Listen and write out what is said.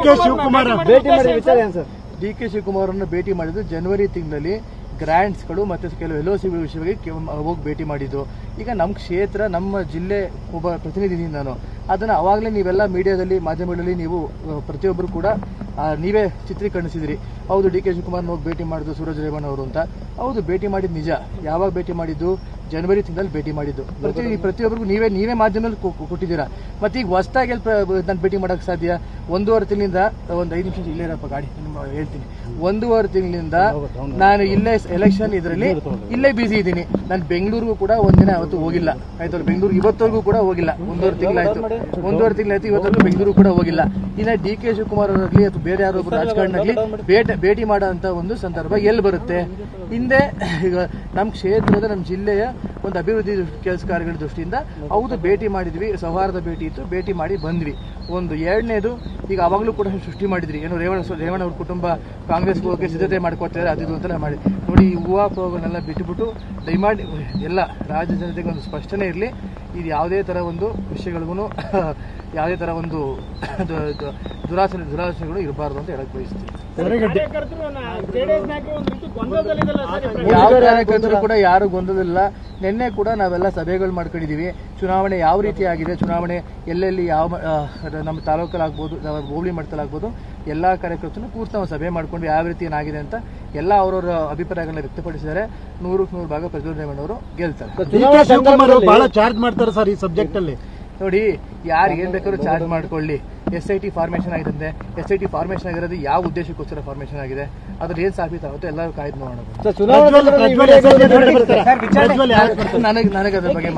K Shivakumar ಭೇಟಿ ಮಾಡಿದ ವಿಚಾರ ಏನು ಸರ್? ಡಿ ಕೆ ಶಿವಕುಮಾರ್ ಅವರನ್ನು ಭೇಟಿ ಮಾಡಿದ್ದು ಜನವರಿ ತಿಂಗಳಲ್ಲಿ ಗ್ರಾಂಟ್ಸ್ಗಳು ಮತ್ತು ಕೆಲವು LOC ವಿಷಯವಾಗಿ ಹೋಗಿ ಭೇಟಿ ಮಾಡಿದ್ದು. ಈಗ ನಮ್ಮ ಕ್ಷೇತ್ರ, ನಮ್ಮ ಜಿಲ್ಲೆ ಒಬ್ಬ ಪ್ರತಿನಿಧಿ ನಾನು, ಅದನ್ನು ಅವಾಗಲೇ ನೀವೆಲ್ಲ ಮೀಡಿಯಾದಲ್ಲಿ, ಮಾಧ್ಯಮಗಳಲ್ಲಿ ನೀವು ಪ್ರತಿಯೊಬ್ಬರು ಕೂಡ ನೀವೇ ಚಿತ್ರೀಕರಿಸಿದಿರಿ. ಹೌದು, ಡಿ ಕೆ ಶಿವಕುಮಾರ್ನ ಹೋಗಿ ಭೇಟಿ ಮಾಡಿದ್ದು ಸೂರಜ್ ರೇವಣ್ಣ ಅವರು ಅಂತ. ಹೌದು, ಭೇಟಿ ಮಾಡಿದ್ದು ನಿಜ. ಯಾವಾಗ ಭೇಟಿ ಮಾಡಿದ್ದು? ಜನವರಿ ತಿಂಗಳಲ್ಲಿ ಭೇಟಿ ಮಾಡಿದ್ದು. ಪ್ರತಿಯೊಬ್ಬರಿಗೂ ನೀವೇ ಮಾಧ್ಯಮದಲ್ಲಿ ಕೊಟ್ಟಿದ್ದೀರಾ. ಮತ್ತೆ ಈಗ ಹೊಸದಾಗಿ ನಾನು ಭೇಟಿ ಮಾಡೋಕ್ಕೆ ಸಾಧ್ಯ? 1.5 ತಿಂಗಳಿಂದ, ಒಂದು 5 ನಿಮಿಷ ಇಲ್ಲೇ ಇರಪ್ಪ ಗಾಡಿ ಹೇಳ್ತೀನಿ. 1.5 ತಿಂಗಳಿಂದ ನಾನು ಇಲ್ಲೇ ಎಲೆಕ್ಷನ್ ಇದರಲ್ಲಿ ಇಲ್ಲೇ ಬಿಸಿ ಇದ್ದೀನಿ. ನಾನು ಬೆಂಗಳೂರಿಗೂ ಕೂಡ ಒಂದಿನ ಅವತ್ತು ಹೋಗಿಲ್ಲ. ಆಯ್ತು, ಬೆಂಗಳೂರು ಇವತ್ತವರೆಗೂ ಕೂಡ ಹೋಗಿಲ್ಲ. 1.5 ತಿಂಗಳಾಯ್ತು, ಇವತ್ತವರೆಗೂ ಬೆಂಗಳೂರು ಕೂಡ ಹೋಗಿಲ್ಲ. ಇನ್ನು ಡಿ ಕೆ ಶಿವಕುಮಾರ್ ಅವರಾಗಲಿ ಅಥವಾ ಬೇರೆ ಯಾರೊಬ್ಬರು ರಾಜಕಾರಣಿ ಭೇಟಿ ಮಾಡೋಂಥ ಒಂದು ಸಂದರ್ಭ ಎಲ್ಲಿ ಬರುತ್ತೆ? ಹಿಂದೆ ಈಗ ನಮ್ಮ ಕ್ಷೇತ್ರದ, ನಮ್ಮ ಜಿಲ್ಲೆಯ ಒಂದು ಅಭಿವೃದ್ಧಿ ಕೆಲಸ ಕಾರ್ಯಗಳ ದೃಷ್ಟಿಯಿಂದ ಹೌದು ಭೇಟಿ ಮಾಡಿದ್ವಿ, ಸೌಹಾರ್ದ ಭೇಟಿ ಇತ್ತು, ಭೇಟಿ ಮಾಡಿ ಬಂದ್ವಿ. ಒಂದು ಎರಡನೇದು, ಈಗ ಅವಾಗಲೂ ಕೂಡ ಸೃಷ್ಟಿ ಮಾಡಿದ್ರಿ, ಏನು ರೇವಣ್ಣ ಅವ್ರ ಕುಟುಂಬ ಕಾಂಗ್ರೆಸ್ಗೆ ಹೋಗೋಕ್ಕೆ ಸಿದ್ಧತೆ ಮಾಡ್ಕೊತಾರೆ, ಅದು ಅಂತೆಲ್ಲ ಮಾಡಿ ನೋಡಿ. ಈ ಊಹಾಪೋಹಗಳನ್ನೆಲ್ಲ ಬಿಟ್ಟುಬಿಟ್ಟು ದಯಮಾಡಿ ಎಲ್ಲ ರಾಜ್ಯ ಜನತೆಗೆ ಒಂದು ಸ್ಪಷ್ಟನೆ ಇರಲಿ. ಇದು ಯಾವುದೇ ಥರ ಒಂದು ವಿಷಯಗಳಿಗೂ ಯಾವುದೇ ಥರ ಒಂದು ದುರಾಸೆಗಳು ಇರಬಾರ್ದು ಅಂತ ಹೇಳಕ್ ಬಯಸ್ತೀವಿ. ಯಾವ ಕಾರ್ಯಕರ್ತರು ಕೂಡ ಯಾರು ಗೊಂದಲಿಲ್ಲ. ನಿನ್ನೆ ಕೂಡ ನಾವೆಲ್ಲ ಸಭೆಗಳು ಮಾಡ್ಕೊಂಡಿದ್ದೀವಿ. ಚುನಾವಣೆ ಯಾವ ರೀತಿ ಆಗಿದೆ, ಚುನಾವಣೆ ಎಲ್ಲೆಲ್ಲಿ ಯಾವ ನಮ್ಮ ತಾಲೂಕಲ್ಲಾಗ್ಬೋದು, ಹೋಬಳಿ ಮಟ್ಟದಲ್ಲಾಗ್ಬೋದು, ಎಲ್ಲ ಕಾರ್ಯಕರ್ತರು ಕೂರ್ತು ನಾವು ಸಭೆ ಮಾಡ್ಕೊಂಡು ಯಾವ ರೀತಿ ಏನಾಗಿದೆ ಅಂತ ಎಲ್ಲ ಅವರವರ ಅಭಿಪ್ರಾಯಗಳನ್ನ ವ್ಯಕ್ತಪಡಿಸಿದ್ದಾರೆ. 100% ಭಾಗ ಪ್ರಜ್ವಲ್ ರೇವಣ್ಣ ಅವರು ಗೆಲ್ತಾರೆ. ಬಹಳ ಚಾರ್ಜ್ ಮಾಡ್ತಾರೆ ಸರ್ ಈ ಸಬ್ಜೆಕ್ಟ್ ಅಲ್ಲಿ. ನೋಡಿ, ಯಾರು ಏನ್ ಬೇಕಾದ್ರೂ ಚಾರ್ಜ್ ಮಾಡ್ಕೊಳ್ಳಿ. SIT ಫಾರ್ಮೇಷನ್ ಆಗಿದೆ. SIT ಫಾರ್ಮೇಷನ್ ಆಗಿರೋದು ಯಾವ ಉದ್ದೇಶಕ್ಕೋಸ್ಕರ ಫಾರ್ಮೇಷನ್ ಆಗಿದೆ, ಅದ್ರ ಏನ್ ಸಾಬೀತಾಗುತ್ತೆ ಎಲ್ಲರೂ ಕಾಯ್ದು ನೋಡೋಣ. ನನಗೆ ಅದ್ರ ಬಗ್ಗೆ